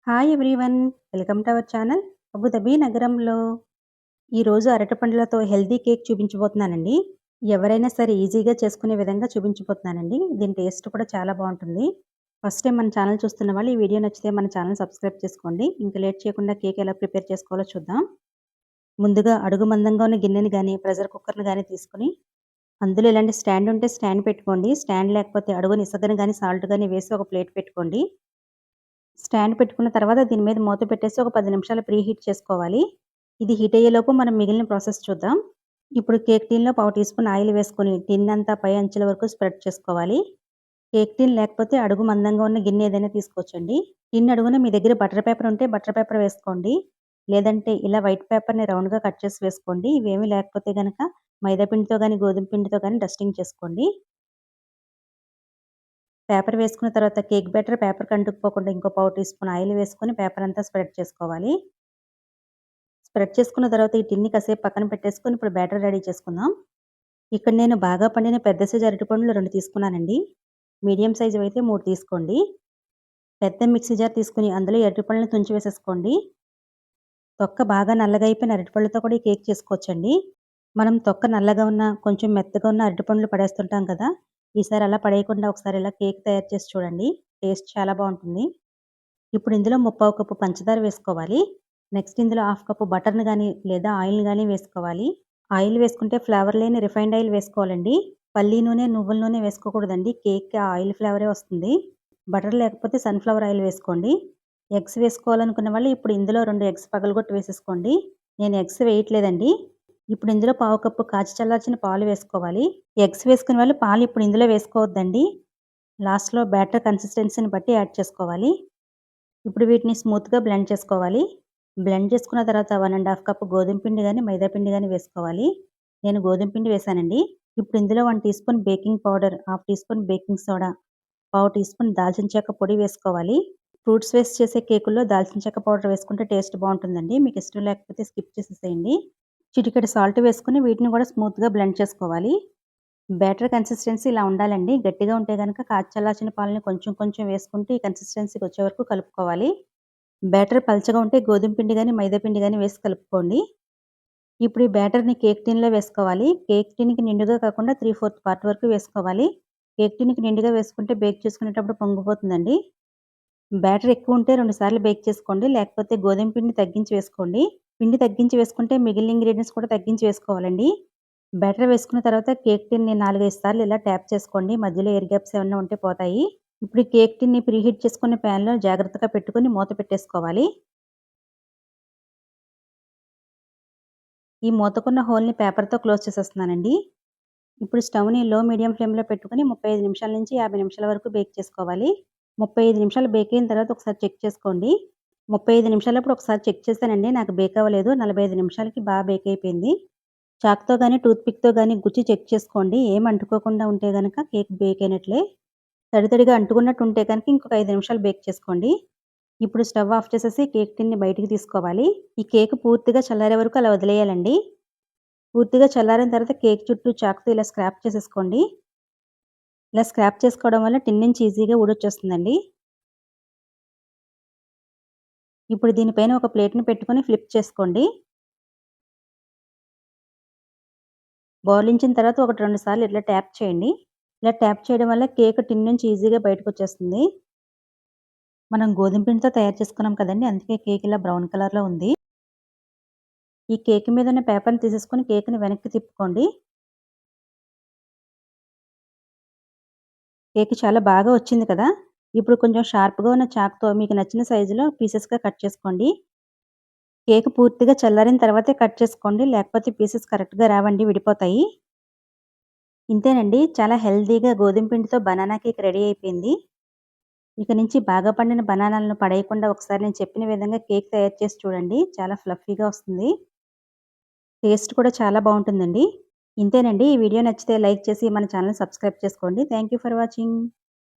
Hi everyone. Welcome to our channel. Abu Dhabi నగరంలో ఈరోజు అరటిపండ్లతో healthy cake చూపించబోతున్నానండి. ఎవరైనా సరే ఈజీగా చేసుకునే విధంగా చూపించబోతున్నానండి. దీని టేస్ట్ కూడా చాలా బాగుంటుంది. ఫస్ట్ టైం మన ఛానల్ చూస్తున్న వాళ్ళు ఈ వీడియో నచ్చితే మన ఛానల్ సబ్స్క్రైబ్ చేసుకోండి. ఇంకా లేట్ చేయకుండా కేక్ ఎలా ప్రిపేర్ చేసుకోవాలో చూద్దాం. ముందుగా అడుగు మందంగా ఉన్న గిన్నెని కానీ ప్రెషర్ కుక్కర్ని కానీ తీసుకుని అందులో ఇలాంటి స్టాండ్ ఉంటే స్టాండ్ పెట్టుకోండి. స్టాండ్ లేకపోతే అడుగుని ఇసకని కానీ సాల్ట్ కానీ వేసి ఒక ప్లేట్ పెట్టుకోండి. స్టాండ్ పెట్టుకున్న తర్వాత దీని మీద మూత పెట్టేసి ఒక 10 నిమిషాలు ప్రీ హీట్ చేసుకోవాలి. ఇది హీట్ అయ్యేలోపు మనం మిగిలిన ప్రాసెస్ చూద్దాం. ఇప్పుడు కేక్ టిన్‌లో పావు టీ స్పూన్ ఆయిల్ వేసుకొని టిన్ అంతా పై అంచుల వరకు స్ప్రెడ్ చేసుకోవాలి. కేక్ టిన్ లేకపోతే అడుగు మందంగా ఉన్న గిన్నె ఏదైనా తీసుకోవచ్చండి. టిన్ అడుగున మీ దగ్గర బటర్ పేపర్ ఉంటే బటర్ పేపర్ వేసుకోండి. లేదంటే ఇలా వైట్ పేపర్‌ని రౌండ్‌గా కట్ చేసి వేసుకోండి. ఇవేమీ లేకపోతే గనక మైదా పిండితో గానీ, గోధుమ పిండితో గానీ డస్టింగ్ చేసుకోండి. పేపర్ వేసుకున్న తర్వాత కేక్ బ్యాటర్ పేపర్‌కి అంటుకుపోకుండా ఇంకో పావు టీ స్పూన్ ఆయిల్ వేసుకొని పేపర్ అంతా స్ప్రెడ్ చేసుకోవాలి. స్ప్రెడ్ చేసుకున్న తర్వాత ఈ టిన్‌ని కాసేపు పక్కన పెట్టేసుకొని ఇప్పుడు బ్యాటర్ రెడీ చేసుకుందాం. ఇక్కడ నేను బాగా పండిన పెద్ద సైజు అరటిపండ్లు 2 తీసుకున్నానండి. మీడియం సైజువి అయితే 3 తీసుకోండి. పెద్ద మిక్సీ జార్ తీసుకొని అందులో ఈ అరటిపండ్లను తుంచి వేసేసుకోండి. తొక్క బాగా నల్లగా అయిపోయిన అరటిపళ్ళతో కూడా ఈ కేక్ చేసుకోవచ్చండి. మనం తొక్క నల్లగా ఉన్న కొంచెం మెత్తగా ఉన్న అరటిపండ్లు పడేస్తుంటాం కదా! ఈసారి అలా పడేయకుండా ఒకసారి ఇలా కేక్ తయారు చేసి చూడండి. టేస్ట్ చాలా బావుంటుంది. ఇప్పుడు ఇందులో ముప్పావు కప్పు పంచదార వేసుకోవాలి. నెక్స్ట్ ఇందులో హాఫ్ కప్పు బటర్‌ని గానీ లేదా ఆయిల్‌ని గానీ వేసుకోవాలి. ఆయిల్ వేసుకుంటే ఫ్లేవర్ లేని రిఫైన్డ్ ఆయిల్ వేసుకోవాలండి. పల్లి నూనె, నువ్వుల నూనె వేసుకోకూడదండి. కేక్‌కి ఆ ఆయిల్ ఫ్లేవరే వస్తుంది. బటర్ లేకపోతే సన్‌ఫ్లవర్ ఆయిల్ వేసుకోండి. ఎగ్స్ వేసుకోవాలనుకున్న వాళ్ళు ఇప్పుడు ఇందులో 2 ఎగ్స్ పగలగొట్టి వేసేసుకోండి. నేను ఎగ్స్ వేయట్లేదండి. ఇప్పుడు ఇందులో పావు కప్పు కాచి చల్లార్చిన పాలు వేసుకోవాలి. ఎగ్స్ వేసుకునే వాళ్ళు పాలు ఇప్పుడు ఇందులో వేసుకోవద్దండి. లాస్ట్‌లో బ్యాటర్ కన్సిస్టెన్సీని బట్టి యాడ్ చేసుకోవాలి. ఇప్పుడు వీటిని స్మూత్‌గా బ్లెండ్ చేసుకోవాలి. బ్లెండ్ చేసుకున్న తర్వాత 1 ½ కప్ గోధుమ పిండి గానీ, మైదా పిండి గానీ వేసుకోవాలి. నేను గోధుమ పిండి వేశానండి. ఇప్పుడు ఇందులో 1 teaspoon baking powder, half teaspoon baking soda, పావు టీ స్పూన్ దాల్చిన చెక్క పొడి వేసుకోవాలి. ఫ్రూట్స్ వేసి చేసే కేకుల్లో దాల్చిన చెక్క పౌడర్ వేసుకుంటే టేస్ట్ బావుంటుందండి. మీకు ఇష్టం లేకపోతే స్కిప్ చేసేసేయండి. చిటికెడు సాల్ట్ వేసుకొని వీటిని కూడా స్మూత్‌గా బ్లెండ్ చేసుకోవాలి. బ్యాటర్ కన్సిస్టెన్సీ ఇలా ఉండాలండి. గట్టిగా ఉంటే గనక కాచి చల్లార్చిన పాలని కొంచెం కొంచెం వేసుకుంటూ ఈ కన్సిస్టెన్సీకి వచ్చే వరకు కలుపుకోవాలి. బ్యాటర్ పల్చగా ఉంటే గోధుమ పిండి గానీ, మైదా పిండి గానీ వేసి కలుపుకోండి. ఇప్పుడు ఈ బ్యాటర్‌ని కేక్ టిన్‌లో వేసుకోవాలి. కేక్ టిన్‌కి నిండుగా కాకుండా 3/4 పార్ట్ వరకు వేసుకోవాలి. కేక్ టిన్‌కి నిండుగా వేసుకుంటే బేక్ చేసుకునేటప్పుడు పొంగిపోతుందండి. బ్యాటర్ ఎక్కువ ఉంటే 2 సార్లు బేక్ చేసుకోండి. లేకపోతే గోధుమ పిండిని తగ్గించి వేసుకోండి. పిండి తగ్గించి వేసుకుంటే మిగిలిన ఇంగ్రీడియెంట్స్ కూడా తగ్గించి వేసుకోవాలండి. బ్యాటర్ వేసుకున్న తర్వాత కేక్ టిన్‌ని 4, 5 సార్లు ఇలా ట్యాప్ చేసుకోండి. మధ్యలో ఎయిర్ గ్యాప్స్ ఏమన్నా ఉంటే పోతాయి. ఇప్పుడు ఈ కేక్ టిన్‌ని ప్రీహీట్ చేసుకున్న ప్యాన్‌లో జాగ్రత్తగా పెట్టుకొని మూత పెట్టేసుకోవాలి. ఈ మూతకున్న హోల్‌ని పేపర్‌తో క్లోజ్ చేసేస్తున్నానండి. ఇప్పుడు స్టవ్‌ని లో మీడియం ఫ్లేమ్‌లో పెట్టుకొని 35 నిమిషాల నుంచి 50 నిమిషాల వరకు బేక్ చేసుకోవాలి. 35 నిమిషాలు బేక్ అయిన తర్వాత ఒకసారి చెక్ చేసుకోండి. 35 నిమిషాలప్పుడు ఒకసారి చెక్ చేశానండి. నాకు బేక్ అవ్వలేదు. 45 నిమిషాలకి బేక్ అయిపోయింది. చాక్‌తో గానీ, టూత్ పిక్‌తో గానీ గుచ్చి చెక్ చేసుకోండి. ఏం అంటుకోకుండా ఉంటే గనక కేక్ బేక్ అయినట్లే. తడి తడిగా అంటుకున్నట్టు ఉంటే కనుక ఇంకొక 5 నిమిషాలు బేక్ చేసుకోండి. ఇప్పుడు స్టవ్ ఆఫ్ చేసేసి కేక్ టిన్‌ని బయటికి తీసుకోవాలి. ఈ కేక్ పూర్తిగా చల్లారే వరకు అలా వదిలేయాలండి. పూర్తిగా చల్లారిన తర్వాత కేక్ చుట్టూ చాక్‌తో ఇలా స్క్రాప్ చేసేసుకోండి. ఇలా స్క్రాప్ చేసుకోవడం వల్ల టిన్ నుంచి ఈజీగా ఊడొచ్చేస్తుందండి. ఇప్పుడు దీనిపైన ఒక ప్లేట్‌ని పెట్టుకొని ఫ్లిప్ చేసుకోండి. బౌలించిన తర్వాత 1, 2 సార్లు ఇట్లా ట్యాప్ చేయండి. ఇలా ట్యాప్ చేయడం వల్ల కేక్ టిన్ నుంచి ఈజీగా బయటకొచ్చేస్తుంది. మనం గోధుమ పిండితో తయారు చేసుకున్నాం కదండీ! అందుకే కేక్ ఇలా బ్రౌన్ కలర్‌లో ఉంది. ఈ కేక్ మీద ఉన్న పేపర్‌ని తీసేసుకొని కేక్‌ని వెనక్కి తిప్పుకోండి. కేక్ చాలా బాగా వచ్చింది కదా! ఇప్పుడు కొంచెం షార్ప్‌గా ఉన్న చాక్‌తో మీకు నచ్చిన సైజులో పీసెస్‌గా కట్ చేసుకోండి. కేక్ పూర్తిగా చల్లారిన తర్వాతే కట్ చేసుకోండి. లేకపోతే పీసెస్ కరెక్ట్‌గా రావండి, విడిపోతాయి. ఇంతేనండి. చాలా హెల్తీగా గోధుమ పిండితో బనానా కేక్ రెడీ అయిపోయింది. ఇక నుంచి బాగా పండిన బనానాలను పడేయకుండా ఒకసారి నేను చెప్పిన విధంగా కేక్ తయారు చేసి చూడండి. చాలా ఫ్లఫీగా వస్తుంది. టేస్ట్ కూడా చాలా బావుంటుందండి. ఇంతేనండి. ఈ వీడియో నచ్చితే లైక్ చేసి మన ఛానెల్ సబ్స్క్రైబ్ చేసుకోండి. Thank you for watching.